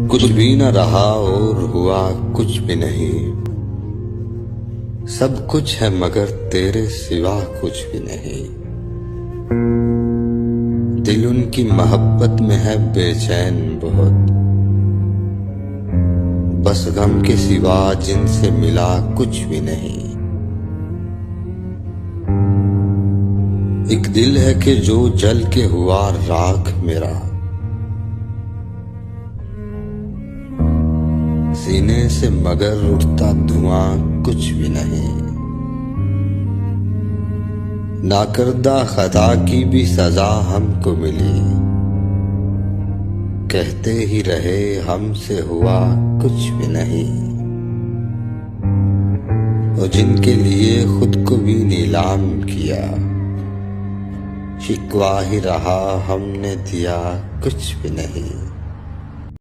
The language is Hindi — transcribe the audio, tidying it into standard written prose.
कुछ भी न रहा और हुआ कुछ भी नहीं। सब कुछ है मगर तेरे सिवा कुछ भी नहीं। दिल उनकी मोहब्बत में है बेचैन बहुत, बस गम के सिवा जिनसे मिला कुछ भी नहीं। एक दिल है कि जो जल के हुआ राख मेरा, सीने से मगर उठता धुआं कुछ भी नहीं। नाकर्दा खता की भी सजा हमको मिली, कहते ही रहे हमसे हुआ कुछ भी नहीं। और जिनके लिए खुद को भी नीलाम किया, शिकवा ही रहा हमने दिया कुछ भी नहीं।